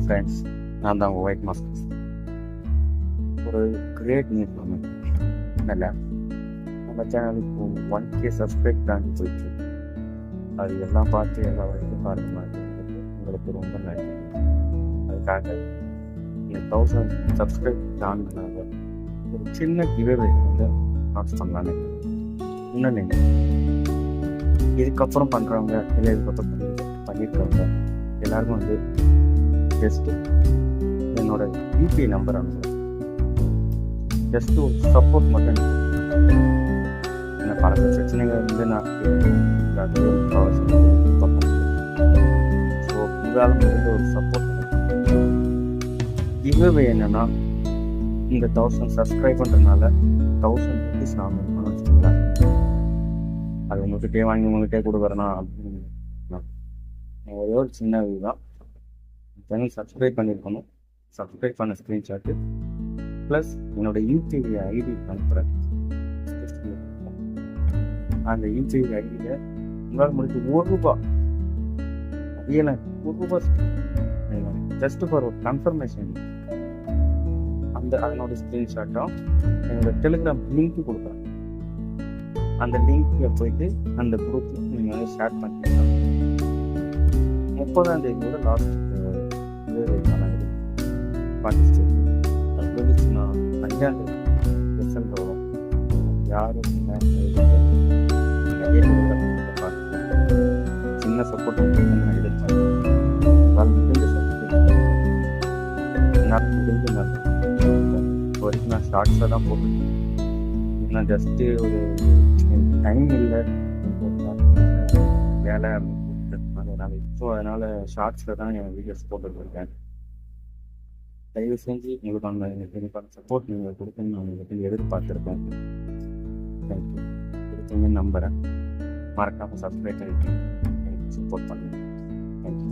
Friends, நான் தான் உங்கள் ஒயிட் மாஸ்டர்ஸ். ஒரு கிரேட் நியூஸ் ஒன்று இல்லை, நம்ம சேனலுக்கு 1K சப்ஸ்கிரைப் தாண்டி போயிட்டு அது எல்லாம் பார்த்து எல்லா வரைக்கும் பாருங்க மாதிரி உங்களுக்கு ரொம்ப நன்றி. அதுக்காக இந்த 1000 சப்ஸ்கிரைப் தாண்டினால ஒரு சின்ன கிவ்அவே வந்து லான்ச் பண்ணலான்னு இன்னும் நீங்கள் இதுக்கப்புறம் பண்ணுறவங்க இல்லை இதுக்கப்புறம் பண்ணியிருக்கவங்க எல்லாருக்கும் வந்து ஜஸ்ட்டு என்னோட யூபிஐ நம்பர் அனுப்புகிறேன். ஜஸ்ட்டு ஒரு சப்போர்ட் மட்டும் என்ன பல பிரச்சனைகள் வந்து நான் ஸோ உங்களால் முடிந்த ஒரு சப்போர்ட் கிவ்அவே என்னன்னா, இந்த 1000 சப்ஸ்கிரைப் பண்ணுறதுனால 1000 rupees நான் பண்ண வச்சுக்கோங்களேன். அது உங்கள்கிட்டே வாங்கி உங்கள்கிட்டே கொடுக்குறேன்னா அப்படின்னு ஒரே ஒரு சின்ன இதுதான். சேனல் சப்ஸ்கிரைப் பண்ணியிருக்கணும். சப்ஸ்கிரைப் பண்ண ஸ்க்ரீன்ஷாட்டு ப்ளஸ் என்னோடய யூபிஐ ஐடி அனுப்புகிறேன். அந்த யூபிஐ ஐடியில் உங்களால் முடிஞ்சு ₹1 இல்லை ₹1 ஜஸ்ட் ஃபார் ஒரு கன்ஃபர்மேஷன் அதனோட ஸ்க்ரீன்ஷாட்டும் என்னோட டெலிகிராம் லிங்க்கு கொடுக்குறேன். அந்த லிங்க்கில் போயிட்டு அந்த குரூப்பில் நீங்கள் வந்து ஷேர் பண்ணிக்கலாம். 30ஆம் தேதியோட லாஸ்ட் பார்ட்டிசிபேட் அது வந்துச்சுன்னா 5ஆம் தேதி ரிசல்ட் வரும். யாரும் சின்ன சப்போர்ட் நான் எதிர்பார்க்கிறேன். வரைக்கும் நான் ஷார்ட்ஸாக தான் போட்டுருக்கேன். நான் ஜஸ்ட்டு ஒரு டைம் இல்லை வேலை அதனால் ஷார்ட்ஸில் தான் என் வீடியோஸ் போட்டுருக்கேன். தயவு செஞ்சு எனக்கான சப்போர்ட் நீங்கள் கொடுக்கணும்னு நான் உங்களுக்கு எதிர்பார்த்துருக்கேன். தேங்க்யூ. கொடுத்தீங்கன்னு நம்புகிறேன். மறக்காமல் சப்ஸ்கிரைப் பண்ணிட்டு எனக்கு சப்போர்ட் பண்ணுங்கள். தேங்க்யூ.